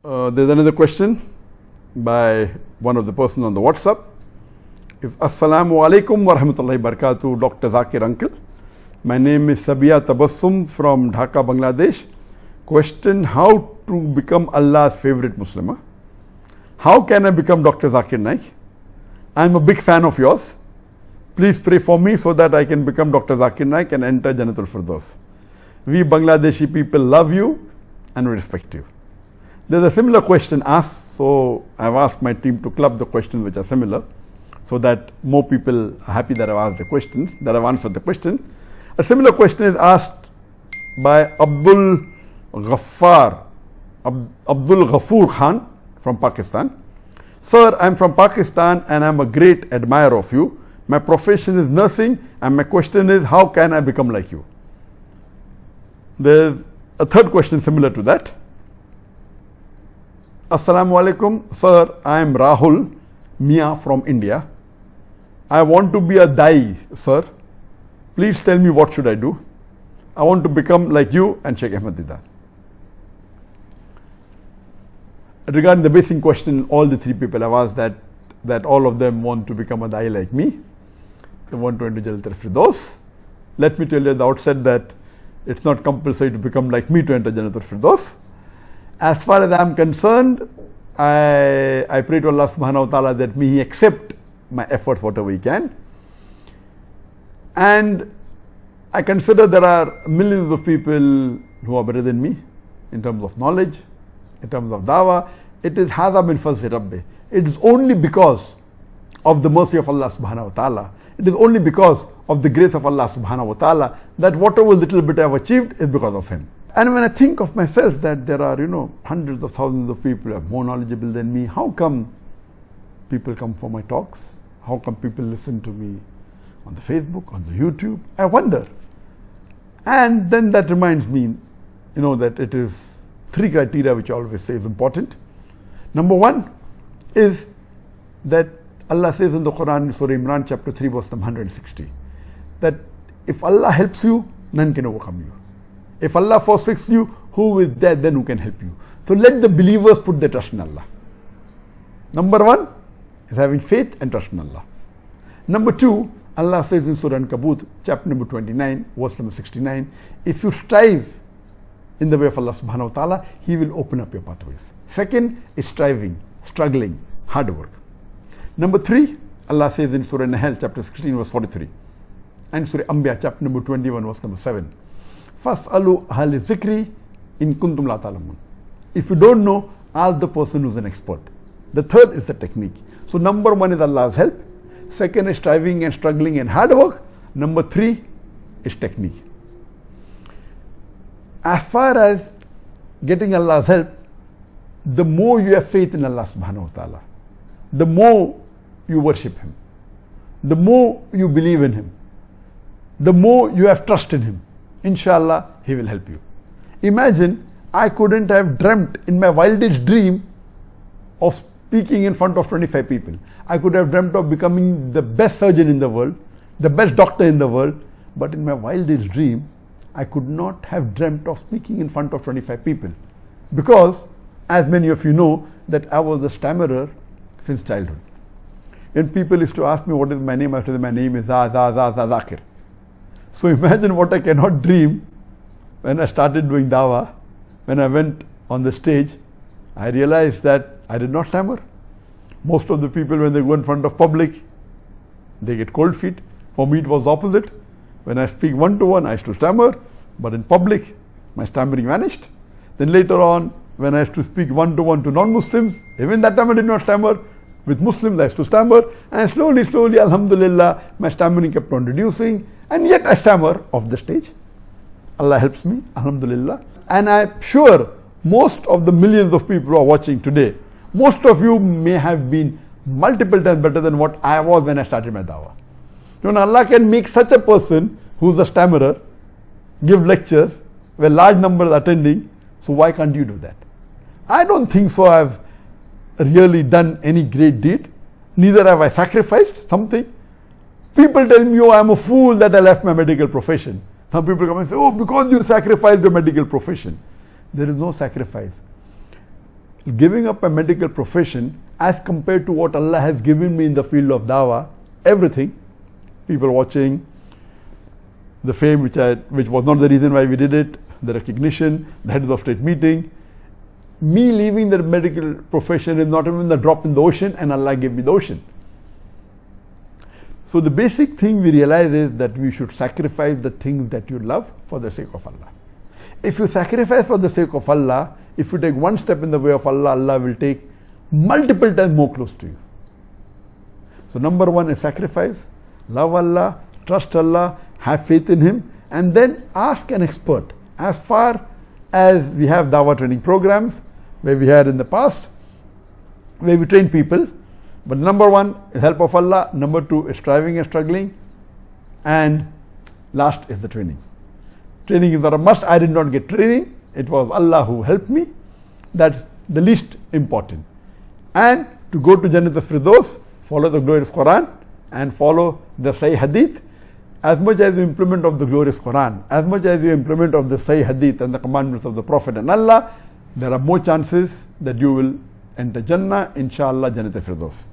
There's another question by one of the person on the WhatsApp. It's Assalamu alaikum wa rahmatullahi barakatuh, Dr. Zakir uncle. My name is Sabia Tabassum from Dhaka, Bangladesh. Question: how to become Allah's favorite Muslim? How can I become Dr. Zakir Naik? I'm a big fan of yours. Please pray for me so that I can become Dr. Zakir Naik and enter Jannatul Firdaus. We Bangladeshi people love you and we respect you. There's a similar question asked, so I've asked my team to club the questions which are similar, so that more people are happy that I've asked the questions, that I've answered the question. A similar question is asked by Abdul Ghaffar Khan from Pakistan. Sir, I'm from Pakistan and I'm a great admirer of you. My profession is nursing and my question is, how can I become like you? There's a third question similar to that. Assalamu alaikum. Sir, I am Rahul Mia from India. I want to be a Dai, sir. Please tell me what should I do. I want to become like you and Sheikh Ahmad Didan. Regarding the basic question, all the three people have asked that all of them want to become a Dai like me. They want to enter Jannatul Firdaus. Let me tell you at the outset that it's not compulsory to become like me to enter Jannatul Firdaus. As far as I am concerned, I pray to Allah subhanahu wa ta'ala that may He accept my efforts whatever He can. And I consider there are millions of people who are better than me in terms of knowledge, in terms of dawah. It is hadha min fazli rabbi. It is only because of the mercy of Allah subhanahu wa ta'ala. It is only because of the grace of Allah subhanahu wa ta'ala that whatever little bit I have achieved is because of Him. And when I think of myself that there are, hundreds of thousands of people who are more knowledgeable than me, how come people come for my talks? How come people listen to me on the Facebook, on the YouTube? I wonder. And then that reminds me, that it is three criteria which I always say is important. Number one is that Allah says in the Quran, Surah Imran, chapter 3, verse number 160, that if Allah helps you, none can overcome you. If Allah forsakes you, who is there then who can help you? So let the believers put their trust in Allah. Number one is having faith and trust in Allah. Number two, Allah says in Surah Ankabut, chapter number 29, verse number 69, if you strive in the way of Allah subhanahu wa ta'ala, He will open up your pathways. Second is striving, struggling, hard work. Number three, Allah says in Surah Nahl, chapter 16, verse 43, and Surah Anbiya, chapter number 21, verse number 7, Fas'alu ahli zikri in kuntum la ta'lamun. If you don't know, ask the person who's an expert. The third is the technique. So number one is Allah's help. Second is striving and struggling and hard work. Number three is technique. As far as getting Allah's help, the more you have faith in Allah subhanahu wa ta'ala, the more you worship Him, the more you believe in Him, the more you have trust in Him, inshallah, He will help you. Imagine, I couldn't have dreamt in my wildest dream of speaking in front of 25 people. I could have dreamt of becoming the best surgeon in the world, the best doctor in the world, but in my wildest dream, I could not have dreamt of speaking in front of 25 people. Because, as many of you know, that I was a stammerer since childhood. When people used to ask me what is my name, I said my name is Zakir. So imagine what I cannot dream when I started doing dawah. When I went on the stage, I realized that I did not stammer. Most of the people, when they go in front of public, they get cold feet. For me, it was the opposite. When I speak one-to-one, I used to stammer, but in public, my stammering vanished. Then later on, when I used to speak one-to-one to non-Muslims, even that time I did not stammer. With Muslims, I used to stammer, and slowly, alhamdulillah, my stammering kept on reducing, and yet I stammer off the stage. Allah helps me, alhamdulillah. And I'm sure most of the millions of people who are watching today, most of you may have been multiple times better than what I was when I started my dawah. Allah can make such a person who's a stammerer give lectures where large numbers are attending, so why can't you do that? I don't think so I've really done any great deed, neither have I sacrificed something. People tell me, oh, I'm a fool that I left my medical profession. Some people come and say, oh, because you sacrificed your medical profession. There is no sacrifice. giving up a medical profession as compared to what Allah has given me in the field of Dawah, everything, people watching, the fame which was not the reason why we did it, the recognition, the head of state meeting, me leaving the medical profession is not even the drop in the ocean, and Allah gave me the ocean. So the basic thing we realize is that we should sacrifice the things that you love for the sake of Allah. If you sacrifice for the sake of Allah, if you take one step in the way of Allah, Allah will take multiple times more close to you. So number one is sacrifice, love Allah, trust Allah, have faith in Him, and then ask an expert. As far as we have Dawah training programs, where we had in the past, where we train people, but number one is help of Allah, number two is striving and struggling, and last is the training. Training is not a must. I did not get training. It was Allah who helped me. That's the least important. And to go to Jannat al-Firdaus, follow the glorious Quran and follow the Sahih Hadith. As much as you implement of the glorious Quran, as much as you implement of the Sahih Hadith and the commandments of the Prophet and Allah, there are more chances that you will enter Jannah, inshallah, Jannat al-Firdaus.